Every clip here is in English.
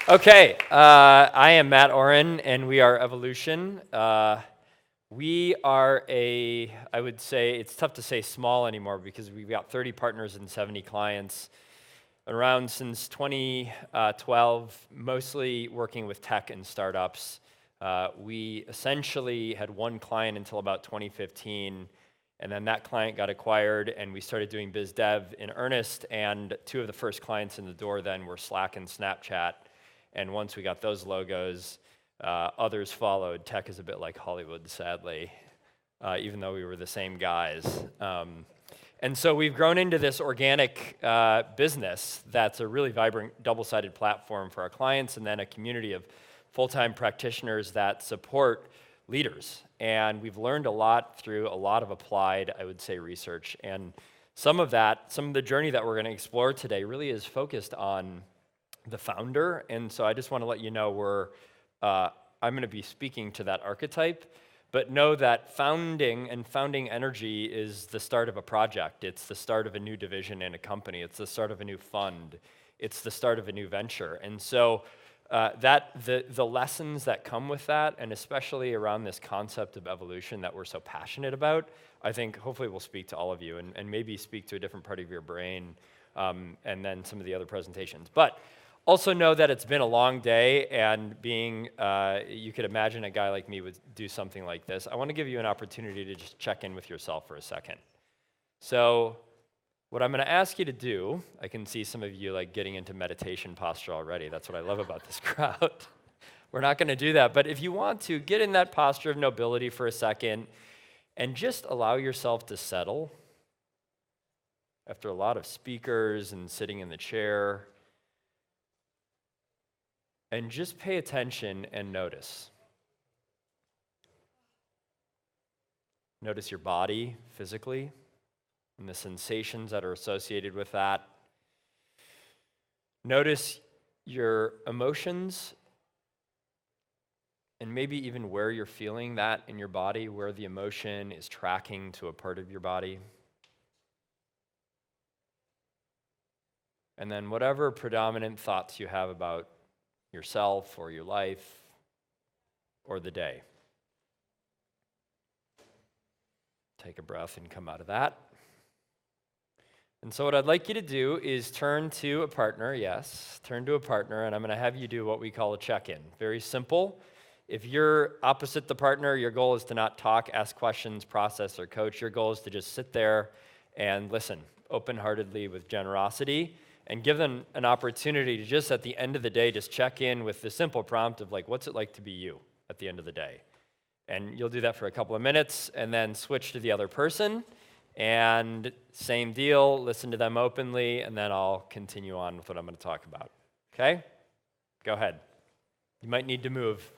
Okay, I am Matt Auron, and we are Evolution. We are I would say, it's tough to say small anymore because we've got 30 partners and 70 clients around since 2012, mostly working with tech and startups. We essentially had one client until about 2015, and then that client got acquired, and we started doing biz dev in earnest, and two of the first clients in the door then were Slack and Snapchat. And once we got those logos, others followed. Tech is a bit like Hollywood, sadly, even though we were the same guys. And so we've grown into this organic business that's a really vibrant double-sided platform for our clients, and then a community of full-time practitioners that support leaders. And we've learned a lot through a lot of applied, I would say, research. And some of the journey that we're going to explore today really is focused on the founder. And so I just want to let you know I'm going to be speaking to that archetype, but know that founding energy is the start of a project. It's the start of a new division in a company. It's the start of a new fund. It's the start of a new venture. And so the lessons that come with that, and especially around this concept of evolution that we're so passionate about, I think hopefully will speak to all of you and maybe speak to a different part of your brain, and then some of the other presentations. But also know that it's been a long day, and you could imagine a guy like me would do something like this. I want to give you an opportunity to just check in with yourself for a second. So what I'm going to ask you to do, I can see some of you like getting into meditation posture already. That's what I love about this crowd. We're not going to do that, but if you want to, get in that posture of nobility for a second and just allow yourself to settle after a lot of speakers and sitting in the chair. And just pay attention and notice. Notice your body physically and the sensations that are associated with that. Notice your emotions and maybe even where you're feeling that in your body, where the emotion is tracking to a part of your body. And then whatever predominant thoughts you have about yourself or your life or the day. Take a breath and come out of that. And so what I'd like you to do is turn to a partner, and I'm going to have you do what we call a check-in. Very simple. If you're opposite the partner, your goal is to not talk, ask questions, process, or coach. Your goal is to just sit there and listen open-heartedly with generosity, and give them an opportunity to just at the end of the day, just check in with the simple prompt of like, what's it like to be you at the end of the day? And you'll do that for a couple of minutes and then switch to the other person and same deal, listen to them openly, and then I'll continue on with what I'm going to talk about. Okay? Go ahead. You might need to move.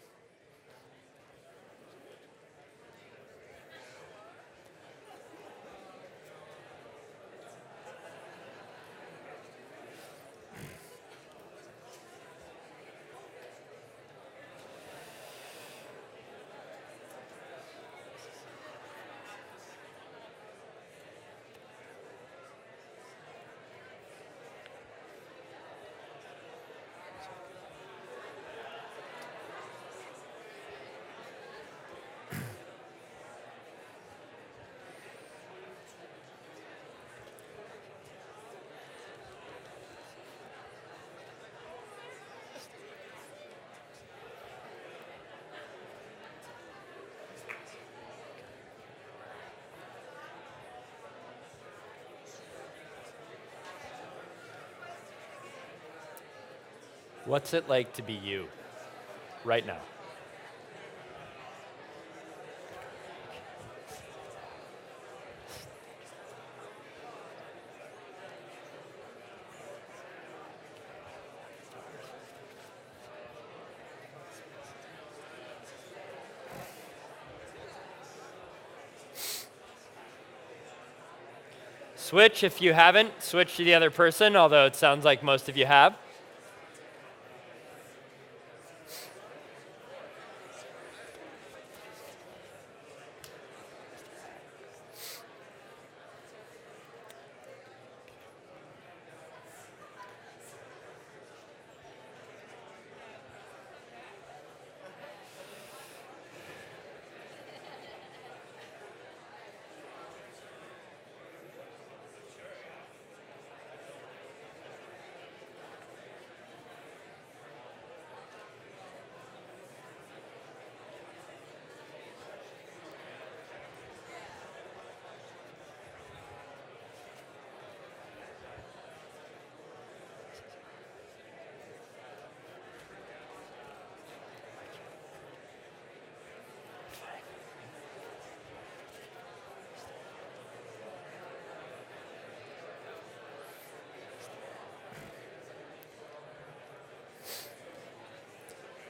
What's it like to be you right now? Switch if you haven't. Switch to the other person, although it sounds like most of you have.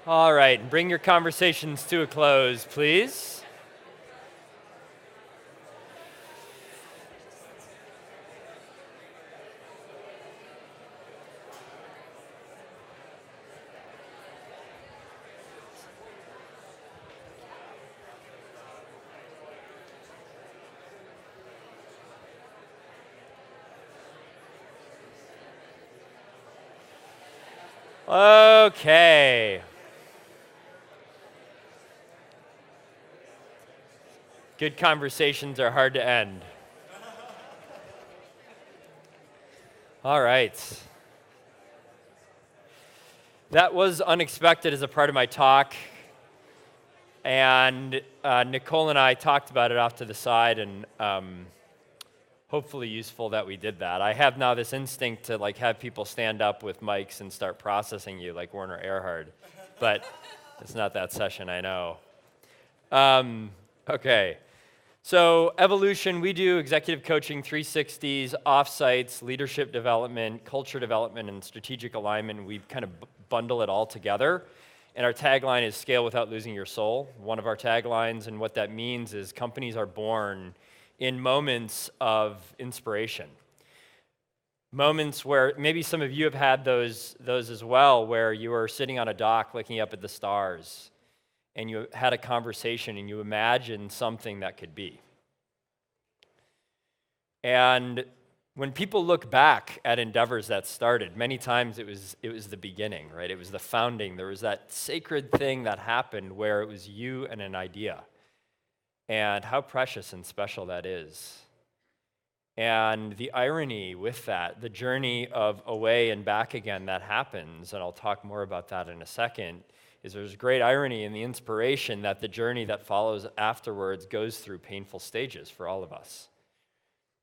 All right, bring your conversations to a close, please. Okay. Good conversations are hard to end. All right. That was unexpected as a part of my talk. And Nicole and I talked about it off to the side, and hopefully useful that we did that. I have now this instinct to have people stand up with mics and start processing you like Werner Erhard, but it's not that session, I know. Okay, so Evolution, we do executive coaching 360s, offsites, leadership development, culture development, and strategic alignment. We kind of bundle it all together. And our tagline is scale without losing your soul. One of our taglines, and what that means is companies are born in moments of inspiration. Moments where maybe some of you have had those as well, where you were sitting on a dock looking up at the stars and you had a conversation and you imagined something that could be. And when people look back at endeavors that started, many times it was the beginning, right? It was the founding. There was that sacred thing that happened where it was you and an idea. And how precious and special that is. And the irony with that, the journey of away and back again that happens, and I'll talk more about that in a second, is there's great irony in the inspiration that the journey that follows afterwards goes through painful stages for all of us.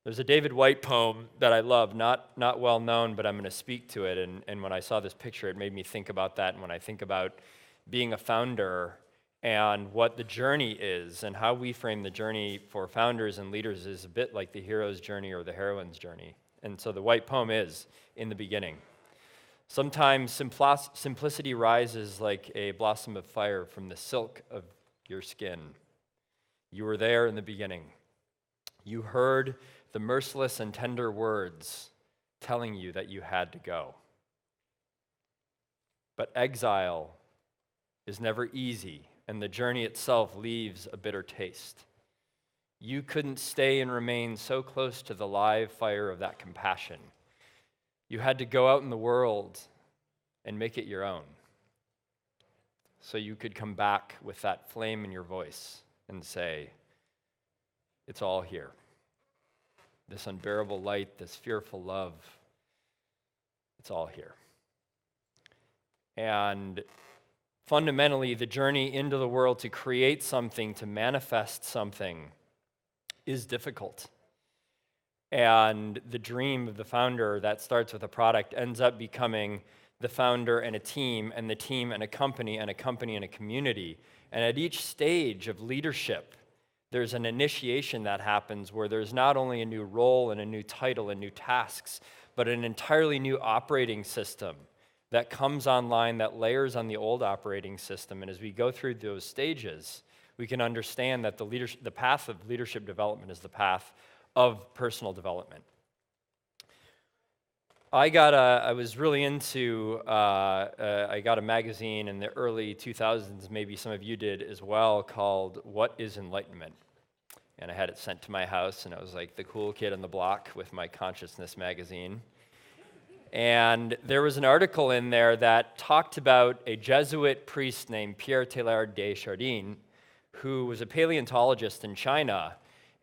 There's a David Whyte poem that I love, not well known, but I'm going to speak to it. And when I saw this picture, it made me think about that. And when I think about being a founder and what the journey is and how we frame the journey for founders and leaders is a bit like the hero's journey or the heroine's journey. And so the Whyte poem is, in the beginning. Sometimes simplicity rises like a blossom of fire from the silk of your skin. You were there in the beginning. You heard the merciless and tender words telling you that you had to go. But exile is never easy, and the journey itself leaves a bitter taste. You couldn't stay and remain so close to the live fire of that compassion. You had to go out in the world and make it your own, so you could come back with that flame in your voice and say, it's all here. This unbearable light, this fearful love, it's all here. And fundamentally, the journey into the world to create something, to manifest something, is difficult. And the dream of the founder that starts with a product ends up becoming the founder and a team, and the team and a company, and a company and a community. And at each stage of leadership, there's an initiation that happens where there's not only a new role and a new title and new tasks, but an entirely new operating system that comes online that layers on the old operating system. And as we go through those stages, we can understand that the path of leadership development is the path of personal development. I got a magazine in the early 2000s, maybe some of you did as well, called What is Enlightenment? And I had it sent to my house, and I was like the cool kid on the block with my consciousness magazine. And there was an article in there that talked about a Jesuit priest named Pierre Teilhard de Chardin, who was a paleontologist in China,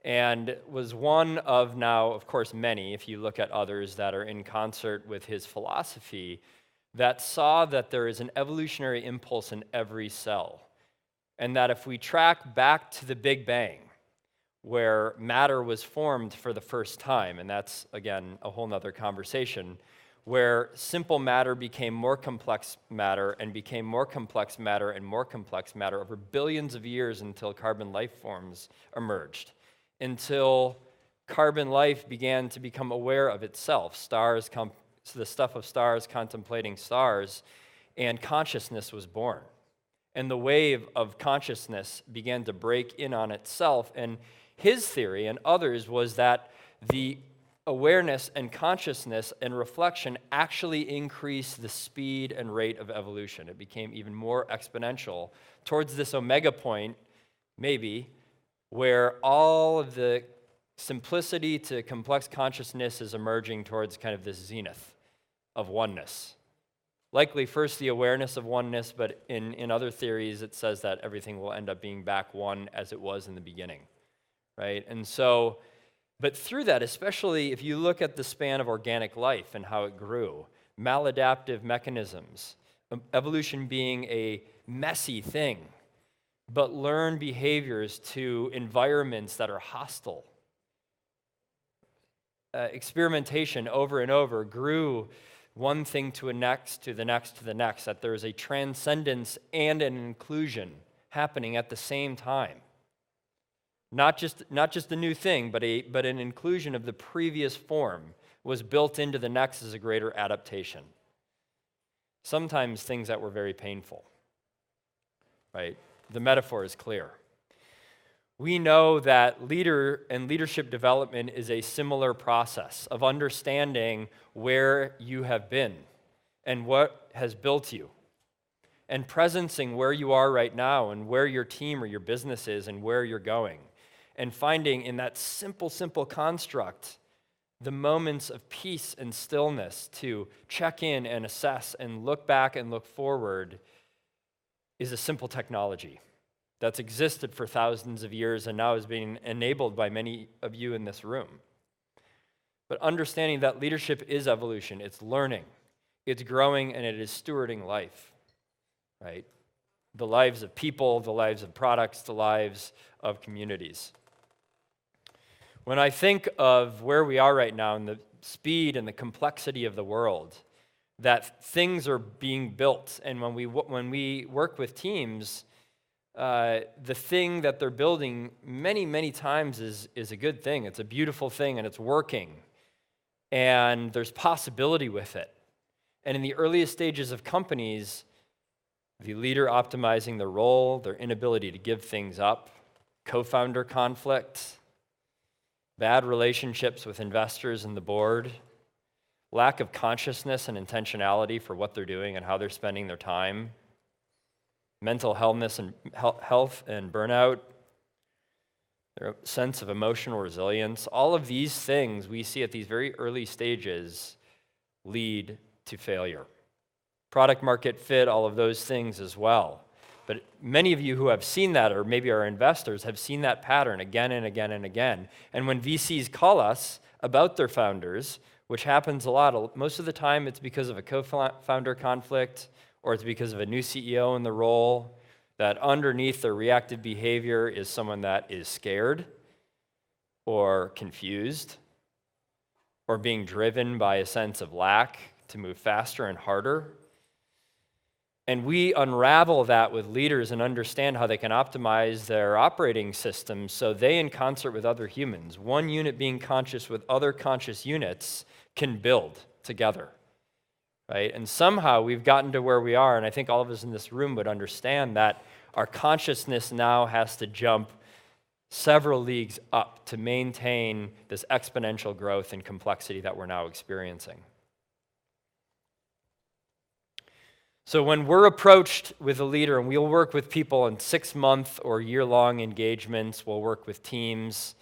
and was one of now, of course, many, if you look at others that are in concert with his philosophy, that saw that there is an evolutionary impulse in every cell. And that if we track back to the Big Bang, where matter was formed for the first time, and that's, again, a whole nother conversation, where simple matter became more complex matter and became more complex matter and more complex matter over billions of years until carbon life forms emerged. Until carbon life began to become aware of itself, the stuff of stars contemplating stars, and consciousness was born. and the wave of consciousness began to break in on itself. And his theory and others was that the awareness and consciousness and reflection actually increased the speed and rate of evolution. It became even more exponential towards this omega point, maybe, where all of the simplicity to complex consciousness is emerging towards kind of this zenith of oneness. Likely first the awareness of oneness, but in other theories it says that everything will end up being back one as it was in the beginning, right? And so, but through that, especially if you look at the span of organic life and how it grew, maladaptive mechanisms, evolution being a messy thing, but learned behaviors to environments that are hostile. Experimentation over and over grew one thing to the next, to the next, to the next, that there is a transcendence and an inclusion happening at the same time. Not just a new thing, but an inclusion of the previous form was built into the next as a greater adaptation. Sometimes things that were very painful, right? The metaphor is clear. We know that leadership development is a similar process of understanding where you have been and what has built you, and presencing where you are right now and where your team or your business is and where you're going, and finding in that simple construct the moments of peace and stillness to check in and assess and look back and look forward is a simple technology that's existed for thousands of years and now is being enabled by many of you in this room. But understanding that leadership is evolution, it's learning, it's growing, and it is stewarding life, right? The lives of people, the lives of products, the lives of communities. When I think of where we are right now and the speed and the complexity of the world, that things are being built, and when we work with teams, the thing that they're building many times is a good thing. It's a beautiful thing, and it's working, and there's possibility with it. And in the earliest stages of companies, the leader optimizing their role, their inability to give things up, co-founder conflict, bad relationships with investors and the board, lack of consciousness and intentionality for what they're doing and how they're spending their time, mental health and burnout, their sense of emotional resilience, all of these things we see at these very early stages lead to failure. Product market fit, all of those things as well. But many of you who have seen that, or maybe are investors, have seen that pattern again and again and again. And when VCs call us about their founders, which happens a lot, most of the time it's because of a co-founder conflict, or it's because of a new CEO in the role, that underneath their reactive behavior is someone that is scared or confused or being driven by a sense of lack to move faster and harder. And we unravel that with leaders and understand how they can optimize their operating systems so they, in concert with other humans, one unit being conscious with other conscious units, can build together, right? And somehow we've gotten to where we are, and I think all of us in this room would understand that our consciousness now has to jump several leagues up to maintain this exponential growth and complexity that we're now experiencing. So when we're approached with a leader, and we'll work with people in 6-month or year-long engagements, we'll work with teams,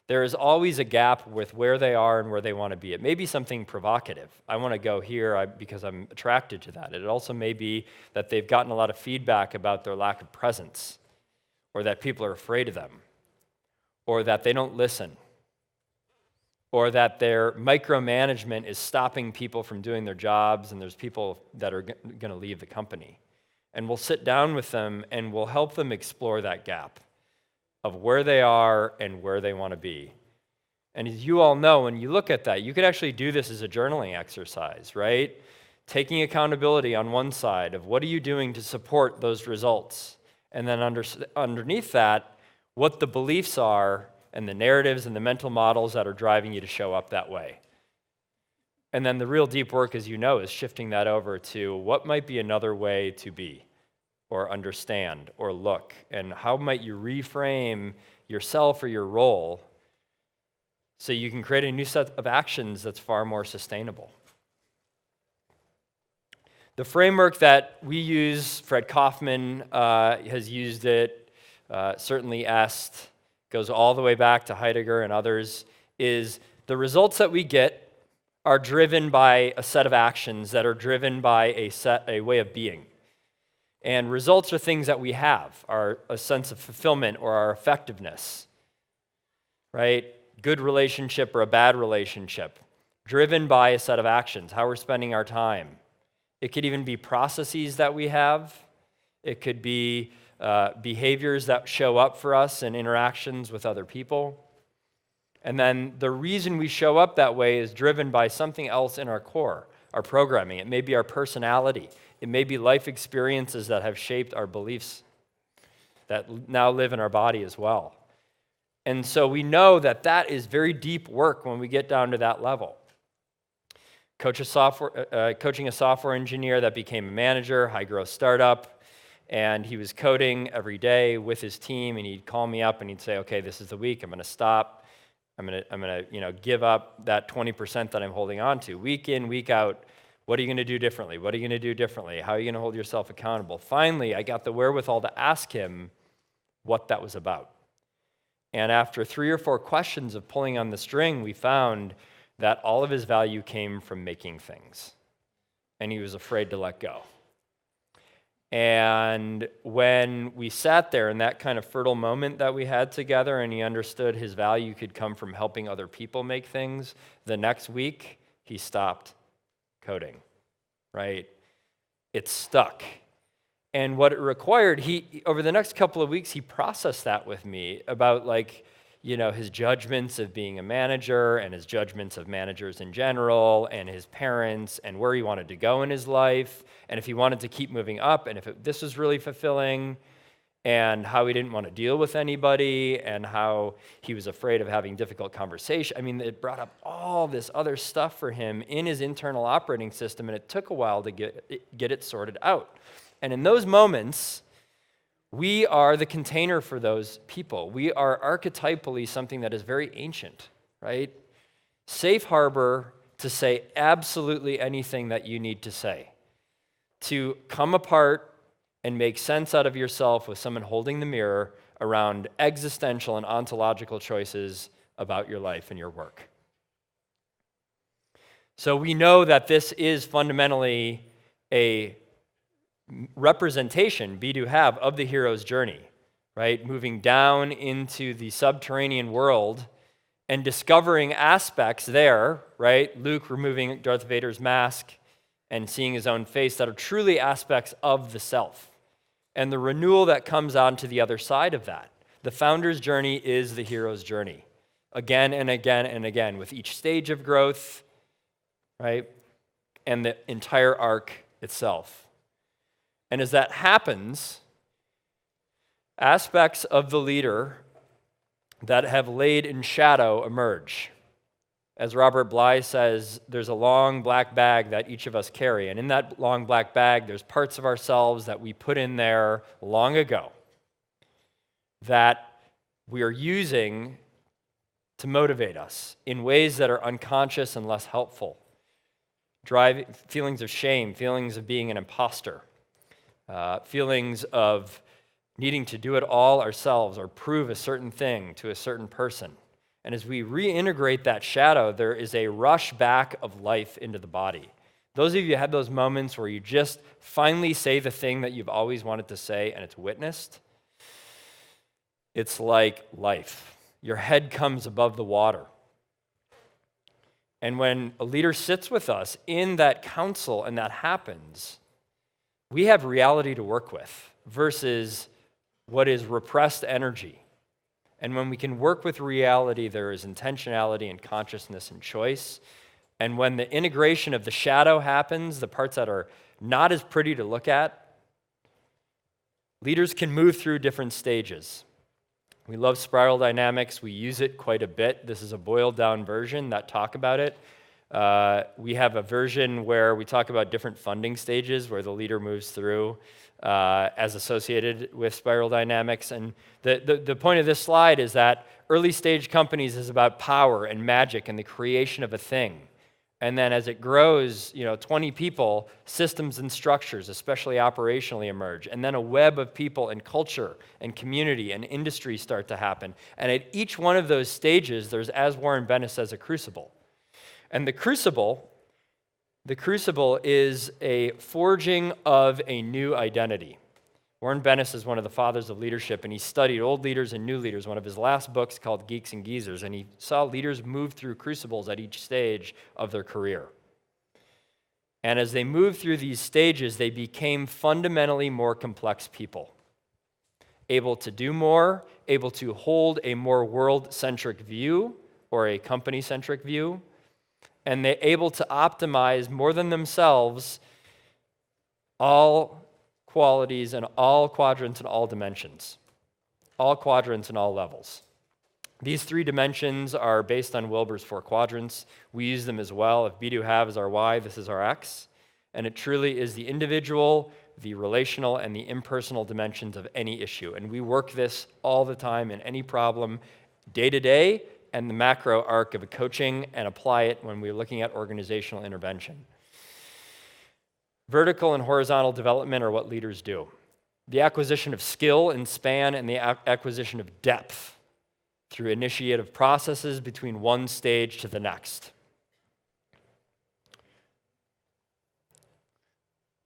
there is always a gap with where they are and where they want to be. It may be something provocative. I want to go here because I'm attracted to that. It also may be that they've gotten a lot of feedback about their lack of presence, or that people are afraid of them, or that they don't listen, or that their micromanagement is stopping people from doing their jobs, and there's people that are going to leave the company. And we'll sit down with them, and we'll help them explore that gap of where they are and where they want to be. And as you all know, when you look at that, you could actually do this as a journaling exercise, right? Taking accountability on one side of what are you doing to support those results, and then underneath that, what the beliefs are and the narratives and the mental models that are driving you to show up that way. And then the real deep work, as you know, is shifting that over to what might be another way to be, or understand or look? And how might you reframe yourself or your role so you can create a new set of actions that's far more sustainable? The framework that we use, Fred Kaufman has used it, certainly Est, goes all the way back to Heidegger and others, is the results that we get are driven by a set of actions that are driven by a way of being. And results are things that we have, are a sense of fulfillment or our effectiveness, right? Good relationship or a bad relationship, driven by a set of actions, how we're spending our time. It could even be processes that we have. It could be behaviors that show up for us in interactions with other people. And then the reason we show up that way is driven by something else in our core, our programming. It may be our personality. It may be life experiences that have shaped our beliefs that now live in our body as well. And so we know that that is very deep work when we get down to that level. Coaching a software engineer that became a manager, high-growth startup, and he was coding every day with his team, and he'd call me up and he'd say, okay, this is the week, I'm going to stop. I'm gonna give up that 20% that I'm holding on to. Week in, week out, what are you gonna do differently? What are you gonna do differently? How are you gonna hold yourself accountable? Finally, I got the wherewithal to ask him what that was about. And after 3 or 4 questions of pulling on the string, we found that all of his value came from making things. And he was afraid to let go. And when we sat there in that kind of fertile moment that we had together and he understood his value could come from helping other people make things, the next week he stopped coding, right? It stuck. And what it required, over the next couple of weeks, he processed that with me about his judgments of being a manager and his judgments of managers in general and his parents and where he wanted to go in his life and if he wanted to keep moving up and if this was really fulfilling and how he didn't want to deal with anybody and how he was afraid of having difficult conversation. I mean, it brought up all this other stuff for him in his internal operating system, and it took a while to get it sorted out. And in those moments, we are the container for those people. We are archetypally something that is very ancient, right? Safe harbor to say absolutely anything that you need to say. To come apart and make sense out of yourself with someone holding the mirror around existential and ontological choices about your life and your work. So we know that this is fundamentally a representation, be to have, of the hero's journey, right? Moving down into the subterranean world and discovering aspects there, right? Luke removing Darth Vader's mask and seeing his own face that are truly aspects of the self. And the renewal that comes on to the other side of that. The founder's journey is the hero's journey. Again and again and again, with each stage of growth, right? And the entire arc itself. And as that happens, aspects of the leader that have laid in shadow emerge. As Robert Bly says, there's a long black bag that each of us carry. And in that long black bag, there's parts of ourselves that we put in there long ago that we are using to motivate us in ways that are unconscious and less helpful. Feelings of shame, feelings of being an imposter, feelings of needing to do it all ourselves or prove a certain thing to a certain person. And as we reintegrate that shadow, there is a rush back of life into the body. Those of you had those moments where you just finally say the thing that you've always wanted to say and it's witnessed. It's like life. Your head comes above the water. And when a leader sits with us in that council and that happens, we have reality to work with versus what is repressed energy. And when we can work with reality, there is intentionality and consciousness and choice. And when the integration of the shadow happens, the parts that are not as pretty to look at, leaders can move through different stages. We love spiral dynamics. We use it quite a bit. This is a boiled down version that talk about it. We have a version where we talk about different funding stages where the leader moves through as associated with spiral dynamics. And the point of this slide is that early stage companies is about power and magic and the creation of a thing. And then as it grows, 20 people, systems and structures, especially operationally, emerge. And then a web of people and culture and community and industry start to happen. And at each one of those stages, there's, as Warren Bennis says, a crucible. And the crucible is a forging of a new identity. Warren Bennis is one of the fathers of leadership, and he studied old leaders and new leaders. One of his last books called Geeks and Geezers, and he saw leaders move through crucibles at each stage of their career. And as they moved through these stages, they became fundamentally more complex people, able to do more, able to hold a more world-centric view or a company-centric view, and they're able to optimize more than themselves all qualities and all quadrants and all dimensions, all quadrants and all levels. These 3 dimensions are based on Wilber's 4 quadrants. We use them as well. If be do have is our Y, this is our X. And it truly is the individual, the relational, and the impersonal dimensions of any issue. And we work this all the time in any problem, day to day, and the macro arc of a coaching, and apply it when we're looking at organizational intervention. Vertical and horizontal development are what leaders do. The acquisition of skill and span and the acquisition of depth through initiative processes between one stage to the next.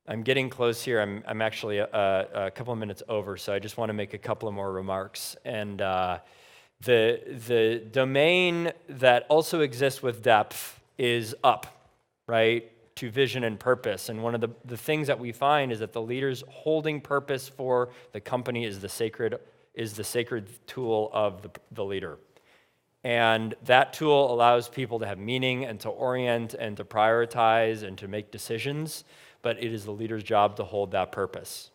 I'm getting close here. I'm actually a couple of minutes over, so I just want to make a couple of more remarks. And the domain that also exists with depth is up, right? To vision and purpose. And one of the things that we find is that the leaders holding purpose for the company is the sacred tool of the leader. And that tool allows people to have meaning and to orient and to prioritize and to make decisions, but it is the leader's job to hold that purpose.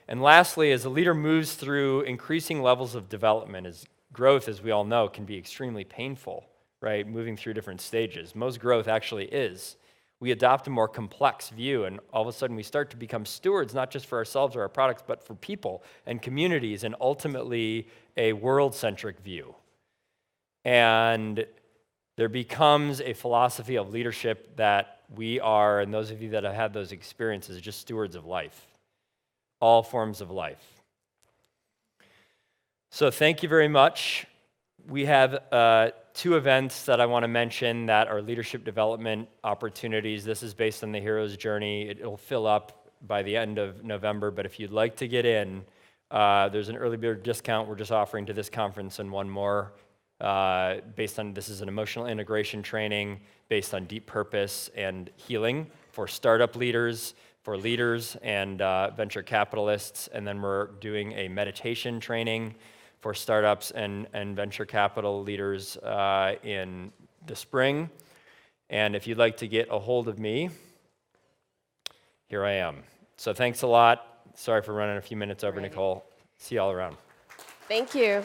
And lastly, as a leader moves through increasing levels of development, as growth, as we all know, can be extremely painful, right, moving through different stages. Most growth actually is. We adopt a more complex view, and all of a sudden we start to become stewards, not just for ourselves or our products, but for people and communities, and ultimately a world-centric view. And there becomes a philosophy of leadership that we are, and those of you that have had those experiences, just stewards of life, all forms of life. So thank you very much. We have 2 events that I want to mention that are leadership development opportunities. This is based on the hero's journey. It'll fill up by the end of November, but if you'd like to get in, there's an early bird discount we're just offering to this conference and one more based on, this is an emotional integration training based on deep purpose and healing for startup leaders, for leaders and venture capitalists, and then we're doing a meditation training for startups and venture capital leaders in the spring. And if you'd like to get a hold of me, here I am. So thanks a lot. Sorry for running a few minutes over, Nicole. See you all around. Thank you.